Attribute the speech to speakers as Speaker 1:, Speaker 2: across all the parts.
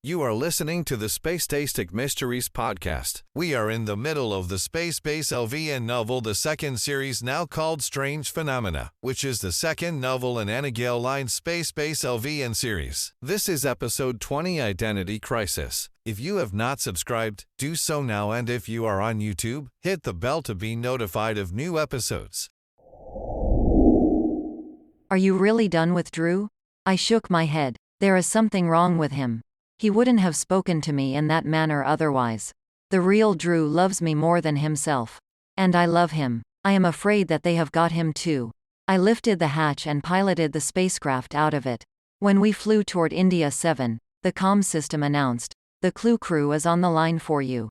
Speaker 1: You are listening to the Space-Tastic Mysteries podcast. We are in the middle of the SpaceBase LVN novel, the second series now called Strange Phenomena, which is the second novel in Anna Line's SpaceBase LVN series. This is episode 20, Identity Crisis. If you have not subscribed, do so now, and if you are on YouTube, hit the bell to be notified of new episodes.
Speaker 2: Are you really done with Drew? I shook my head. There is something wrong with him. He wouldn't have spoken to me in that manner otherwise. The real Drew loves me more than himself. And I love him. I am afraid that they have got him too. I lifted the hatch and piloted the spacecraft out of it. When we flew toward India 7, the comm system announced, "The Clue crew is on the line for you.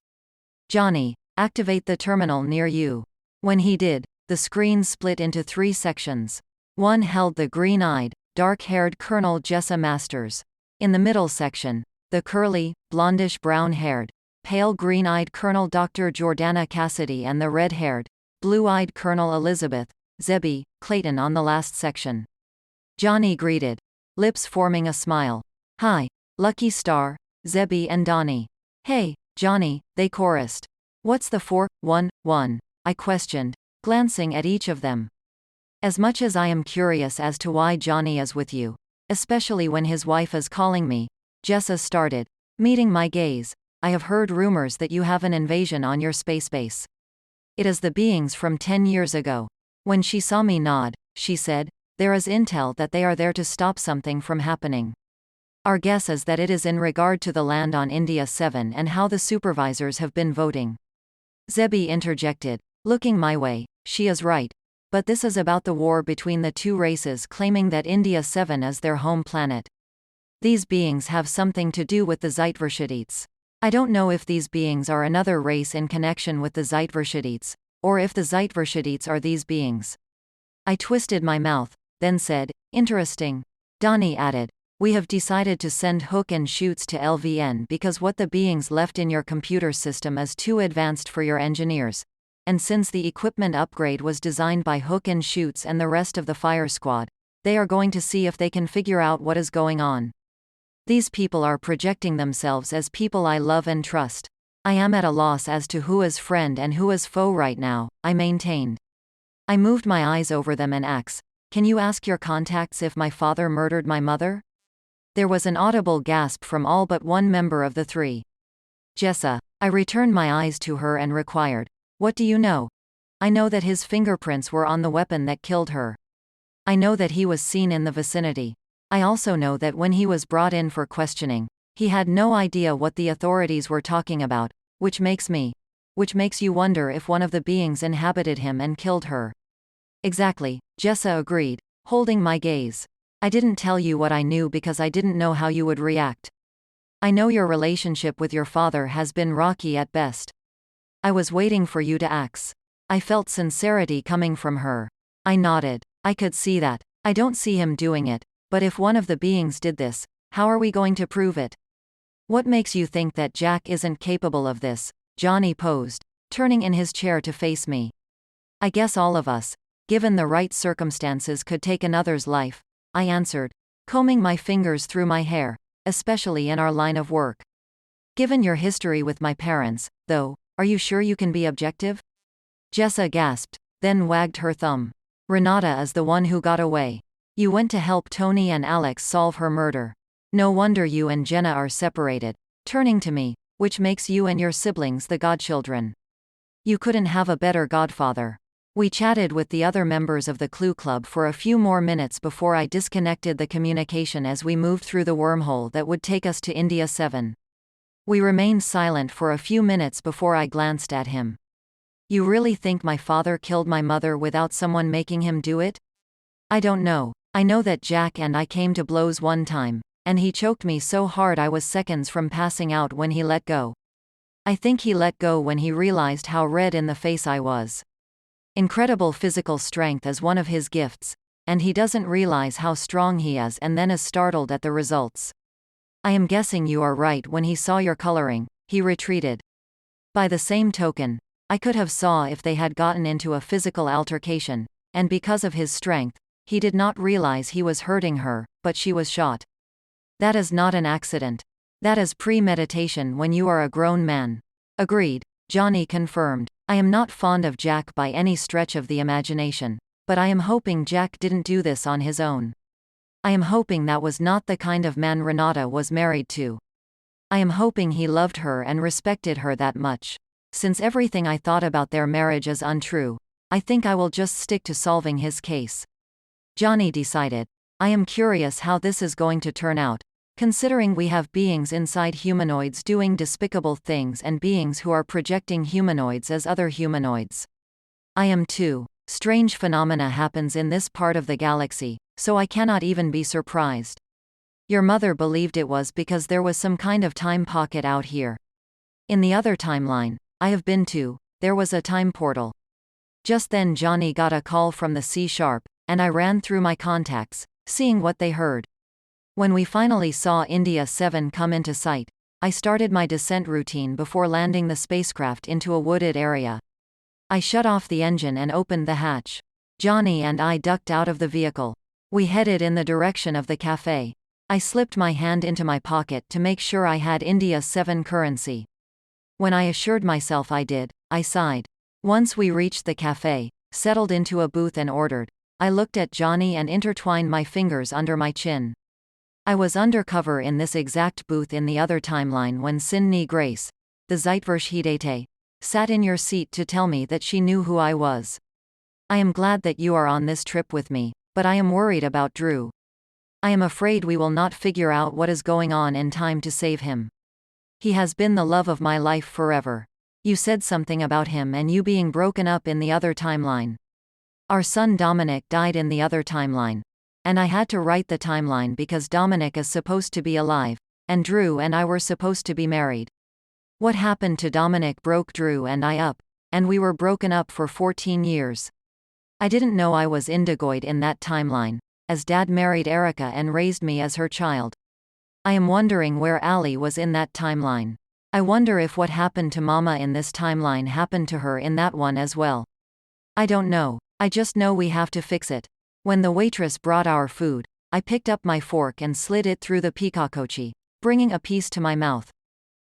Speaker 2: Johnny, activate the terminal near you." When he did, the screen split into 3 sections. One held the green-eyed, dark-haired Colonel Jessa Masters. In the middle section, the curly, blondish brown-haired, pale green-eyed Colonel Dr. Jordana Cassidy, and the red-haired, blue-eyed Colonel Elizabeth, Zebby, Clayton on the last section. Johnny greeted, lips forming a smile. "Hi, Lucky Star, Zebby and Donnie." "Hey, Johnny," they chorused. "What's the 411?" I questioned, glancing at each of them. "As much as I am curious as to why Johnny is with you, especially when his wife is calling me," Jessa started, meeting my gaze, "I have heard rumors that you have an invasion on your space base. It is the beings from 10 years ago." When she saw me nod, she said, "There is intel that they are there to stop something from happening. Our guess is that it is in regard to the land on India 7 and how the supervisors have been voting." Zebby interjected, looking my way, "She is right. But this is about the war between the two races claiming that India 7 is their home planet. These beings have something to do with the Zeitverschiedits. I don't know if these beings are another race in connection with the Zeitverschiedits, or if the Zeitverschiedits are these beings." I twisted my mouth, then said, "Interesting." Donnie added, "We have decided to send hook and shoots to LVN because what the beings left in your computer system is too advanced for your engineers. And since the equipment upgrade was designed by Hook and Shoots and the rest of the fire squad, they are going to see if they can figure out what is going on. These people are projecting themselves as people I love and trust. I am at a loss as to who is friend and who is foe right now," I maintained. I moved my eyes over them and asked, "Can you ask your contacts if my father murdered my mother?" There was an audible gasp from all but one member of the 3. "Jessa," I returned my eyes to her and required, "What do you know?" "I know that his fingerprints were on the weapon that killed her. I know that he was seen in the vicinity. I also know that when he was brought in for questioning, he had no idea what the authorities were talking about, which makes you wonder if one of the beings inhabited him and killed her." "Exactly," Jessa agreed, holding my gaze. "I didn't tell you what I knew because I didn't know how you would react. I know your relationship with your father has been rocky at best. I was waiting for you to ask." I felt sincerity coming from her. I nodded. "I could see that. I don't see him doing it. But if one of the beings did this, how are we going to prove it?" "What makes you think that Jack isn't capable of this?" Johnny posed, turning in his chair to face me. "I guess all of us, given the right circumstances, could take another's life," I answered, combing my fingers through my hair, "especially in our line of work. Given your history with my parents, though, are you sure you can be objective?" Jessa gasped, then wagged her thumb. "Renata is the one who got away. You went to help Tony and Alex solve her murder. No wonder you and Jenna are separated," turning to me, "which makes you and your siblings the godchildren. You couldn't have a better godfather." We chatted with the other members of the Clue Club for a few more minutes before I disconnected the communication as we moved through the wormhole that would take us to India 7. We remained silent for a few minutes before I glanced at him. "You really think my father killed my mother without someone making him do it?" "I don't know. I know that Jack and I came to blows one time, and he choked me so hard I was seconds from passing out when he let go. I think he let go when he realized how red in the face I was. Incredible physical strength is one of his gifts, and he doesn't realize how strong he is and then is startled at the results. I am guessing you are right when he saw your coloring, he retreated. By the same token, I could have saw if they had gotten into a physical altercation, and because of his strength, he did not realize he was hurting her, but she was shot. That is not an accident. That is premeditation when you are a grown man. Agreed, Johnny confirmed. I am not fond of Jack by any stretch of the imagination. But I am hoping Jack didn't do this on his own. I am hoping that was not the kind of man Renata was married to. I am hoping he loved her and respected her that much. Since everything I thought about their marriage is untrue, I think I will just stick to solving his case. Johnny decided. I am curious how this is going to turn out, considering we have beings inside humanoids doing despicable things and beings who are projecting humanoids as other humanoids. I am too. Strange phenomena happens in this part of the galaxy, so I cannot even be surprised. Your mother believed it was because there was some kind of time pocket out here. In the other timeline I have been to, there was a time portal. Just then Johnny got a call from the C-Sharp, and I ran through my contacts, seeing what they heard. When we finally saw India 7 come into sight, I started my descent routine before landing the spacecraft into a wooded area. I shut off the engine and opened the hatch. Johnny and I ducked out of the vehicle. We headed in the direction of the cafe. I slipped my hand into my pocket to make sure I had India 7 currency. When I assured myself I did, I sighed. Once we reached the cafe, settled into a booth and ordered, I looked at Johnny and intertwined my fingers under my chin. I was undercover in this exact booth in the other timeline when Sydney Grace, the Zeitverschhedete, sat in your seat to tell me that she knew who I was. I am glad that you are on this trip with me, but I am worried about Drew. I am afraid we will not figure out what is going on in time to save him. He has been the love of my life forever. You said something about him and you being broken up in the other timeline. Our son Dominic died in the other timeline. And I had to write the timeline because Dominic is supposed to be alive, and Drew and I were supposed to be married. What happened to Dominic broke Drew and I up, and we were broken up for 14 years. I didn't know I was indigoid in that timeline, as Dad married Erica and raised me as her child. I am wondering where Alli was in that timeline. I wonder if what happened to Mama in this timeline happened to her in that one as well. I don't know, I just know we have to fix it. When the waitress brought our food, I picked up my fork and slid it through the pikakochi, bringing a piece to my mouth.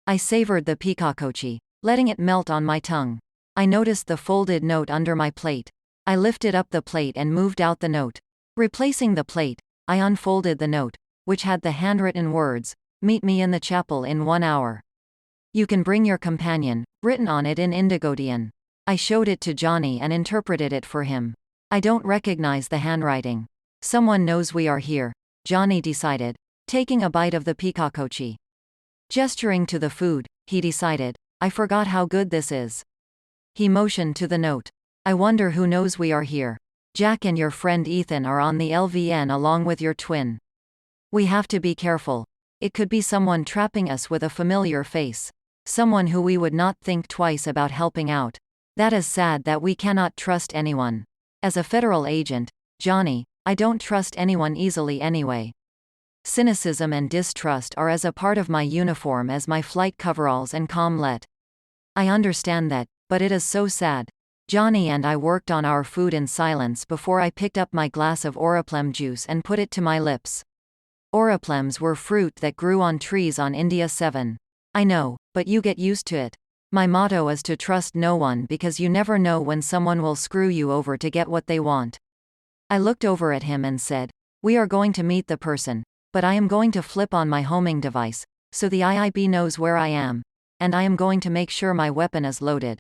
Speaker 2: I savored the pikakochi, letting it melt on my tongue. I noticed the folded note under my plate. I lifted up the plate and moved out the note. Replacing the plate, I unfolded the note, which had the handwritten words, "Meet me in the chapel in 1 hour. You can bring your companion," written on it in Indigodian. I showed it to Johnny and interpreted it for him. I don't recognize the handwriting. Someone knows we are here, Johnny decided, taking a bite of the pikakochi. Gesturing to the food, he decided, I forgot how good this is. He motioned to the note. I wonder who knows we are here. Jack and your friend Ethan are on the LVN along with your twin. We have to be careful. It could be someone trapping us with a familiar face. Someone who we would not think twice about helping out. That is sad that we cannot trust anyone. As a federal agent, Johnny, I don't trust anyone easily anyway. Cynicism and distrust are as a part of my uniform as my flight coveralls and comlet. I understand that, but it is so sad. Johnny and I worked on our food in silence before I picked up my glass of Oriplem juice and put it to my lips. Oriplems were fruit that grew on trees on India 7. I know, but you get used to it. My motto is to trust no one because you never know when someone will screw you over to get what they want. I looked over at him and said, we are going to meet the person, but I am going to flip on my homing device, so the IIB knows where I am, and I am going to make sure my weapon is loaded.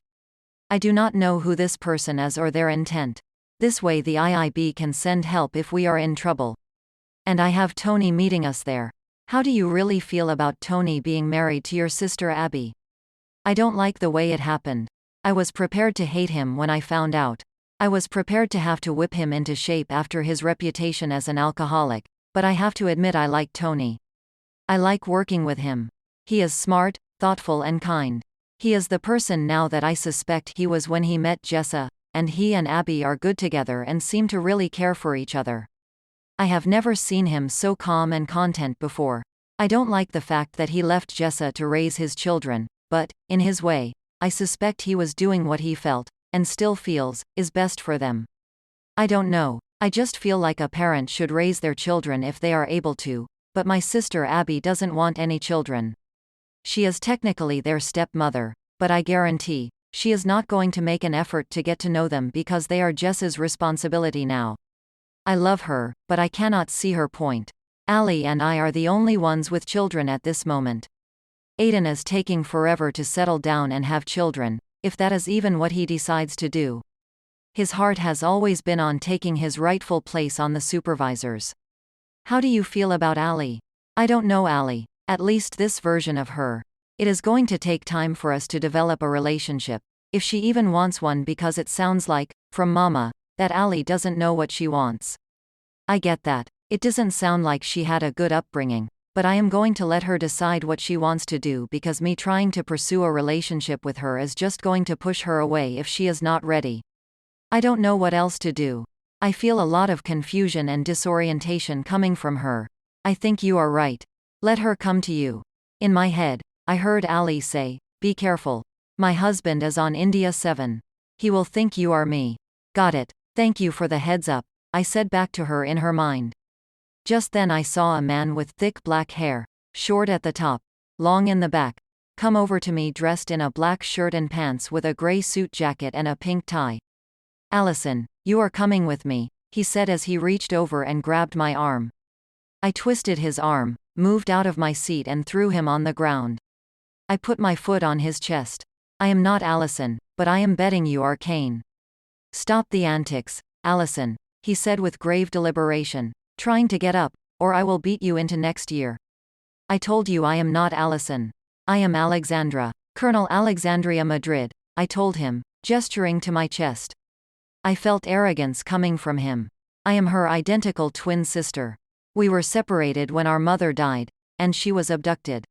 Speaker 2: I do not know who this person is or their intent. This way the IIB can send help if we are in trouble. And I have Tony meeting us there. How do you really feel about Tony being married to your sister Abby? I don't like the way it happened. I was prepared to hate him when I found out. I was prepared to have to whip him into shape after his reputation as an alcoholic, but I have to admit I like Tony. I like working with him. He is smart, thoughtful and kind. He is the person now that I suspect he was when he met Jessa, and he and Abby are good together and seem to really care for each other. I have never seen him so calm and content before. I don't like the fact that he left Jessa to raise his children, but, in his way, I suspect he was doing what he felt, and still feels, is best for them. I don't know, I just feel like a parent should raise their children if they are able to, but my sister Abby doesn't want any children. She is technically their stepmother, but I guarantee, she is not going to make an effort to get to know them because they are Jess's responsibility now. I love her, but I cannot see her point. Alli and I are the only ones with children at this moment. Aiden is taking forever to settle down and have children, if that is even what he decides to do. His heart has always been on taking his rightful place on the supervisors. How do you feel about Alli? I don't know Alli, at least this version of her. It is going to take time for us to develop a relationship, if she even wants one, because it sounds like, from Mama, that Alli doesn't know what she wants. I get that. It doesn't sound like she had a good upbringing, but I am going to let her decide what she wants to do, because me trying to pursue a relationship with her is just going to push her away if she is not ready. I don't know what else to do. I feel a lot of confusion and disorientation coming from her. I think you are right. Let her come to you. In my head, I heard Alli say, "Be careful. My husband is on India 7. He will think you are me." Got it. Thank you for the heads up, I said back to her in her mind. Just then I saw a man with thick black hair, short at the top, long in the back, come over to me dressed in a black shirt and pants with a gray suit jacket and a pink tie. "Allison, you are coming with me," he said as he reached over and grabbed my arm. I twisted his arm, moved out of my seat and threw him on the ground. I put my foot on his chest. "I am not Allison, but I am betting you are Kane." "Stop the antics, Allison," he said with grave deliberation, trying to get up, "or I will beat you into next year." "I told you I am not Allison. I am Alexandra, Colonel Alexandria Madrid," I told him, gesturing to my chest. I felt arrogance coming from him. I am her identical twin sister. We were separated when our mother died, and she was abducted.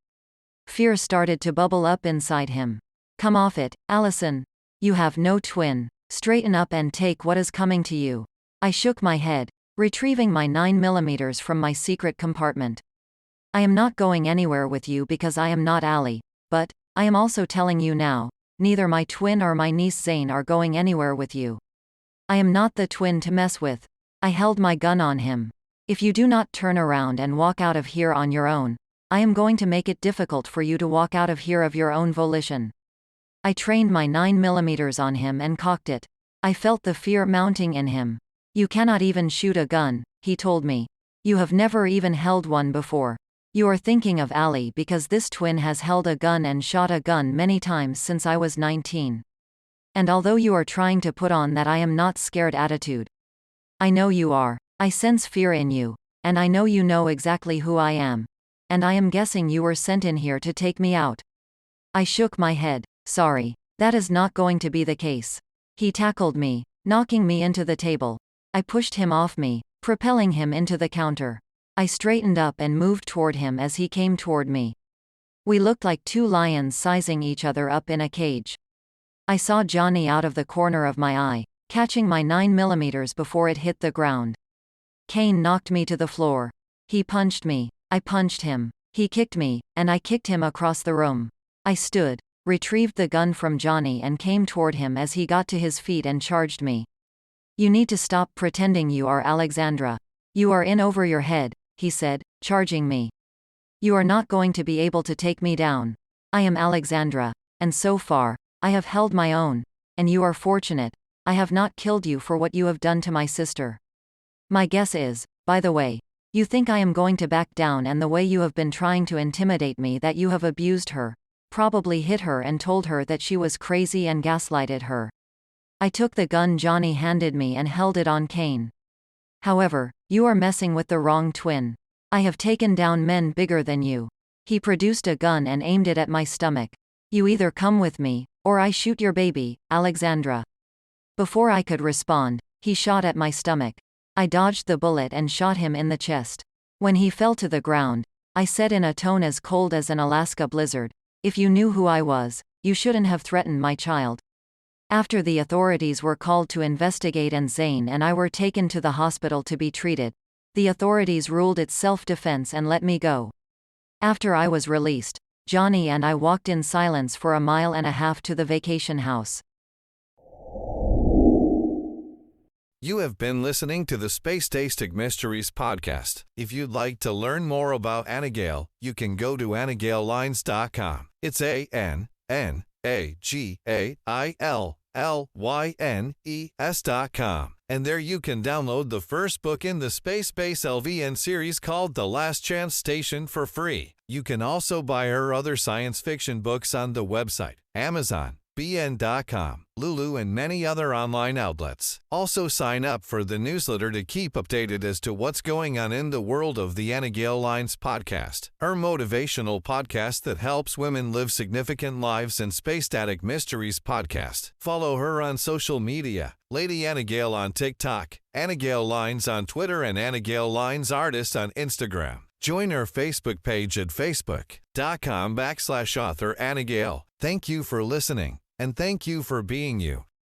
Speaker 2: Fear started to bubble up inside him. "Come off it, Allison. You have no twin. Straighten up and take what is coming to you." I shook my head, retrieving my 9mm from my secret compartment. "I am not going anywhere with you because I am not Alli, but, I am also telling you now, neither my twin or my niece Zane are going anywhere with you. I am not the twin to mess with." I held my gun on him. "If you do not turn around and walk out of here on your own, I am going to make it difficult for you to walk out of here of your own volition." I trained my 9mm on him and cocked it. I felt the fear mounting in him. "You cannot even shoot a gun," he told me. "You have never even held one before. You are thinking of Alli because this twin has held a gun and shot a gun many times since I was 19. And although you are trying to put on that I am not scared attitude, I know you are. I sense fear in you, and I know you know exactly who I am. And I am guessing you were sent in here to take me out." I shook my head. "Sorry, that is not going to be the case." He tackled me, knocking me into the table. I pushed him off me, propelling him into the counter. I straightened up and moved toward him as he came toward me. We looked like two lions sizing each other up in a cage. I saw Johnny out of the corner of my eye, catching my 9mm before it hit the ground. Kane knocked me to the floor. He punched me. I punched him. He kicked me, and I kicked him across the room. I stood, retrieved the gun from Johnny and came toward him as he got to his feet and charged me. "You need to stop pretending you are Alexandra. You are in over your head," he said, charging me. "You are not going to be able to take me down. I am Alexandra, and so far, I have held my own, and you are fortunate. I have not killed you for what you have done to my sister. My guess is, by the way, you think I am going to back down, and the way you have been trying to intimidate me that you have abused her, probably hit her and told her that she was crazy and gaslighted her." I took the gun Johnny handed me and held it on Kane. "However, you are messing with the wrong twin. I have taken down men bigger than you." He produced a gun and aimed it at my stomach. "You either come with me, or I shoot your baby, Alexandra." Before I could respond, he shot at my stomach. I dodged the bullet and shot him in the chest. When he fell to the ground, I said in a tone as cold as an Alaska blizzard, "If you knew who I was, you shouldn't have threatened my child." After the authorities were called to investigate and Zane and I were taken to the hospital to be treated, the authorities ruled it self-defense and let me go. After I was released, Johnny and I walked in silence for a mile and a half to the vacation house.
Speaker 1: You have been listening to the Space-Tastic Mysteries podcast. If you'd like to learn more about Anagale, you can go to anagalelines.com. It's ANAGAILLYNES.com. And there you can download the first book in the SpaceBase LVN series called The Last Chance Station for free. You can also buy her other science fiction books on the website, Amazon, BN.com, Lulu, and many other online outlets. Also sign up for the newsletter to keep updated as to what's going on in the world of the Anagale Lines podcast, her motivational podcast that helps women live significant lives, and Space-Static Mysteries podcast. Follow her on social media, Lady Anagale on TikTok, Anagale Lines on Twitter, and Anagale Lines Artist on Instagram. Join our Facebook page at facebook.com/author Anagale. Thank you for listening, and thank you for being you.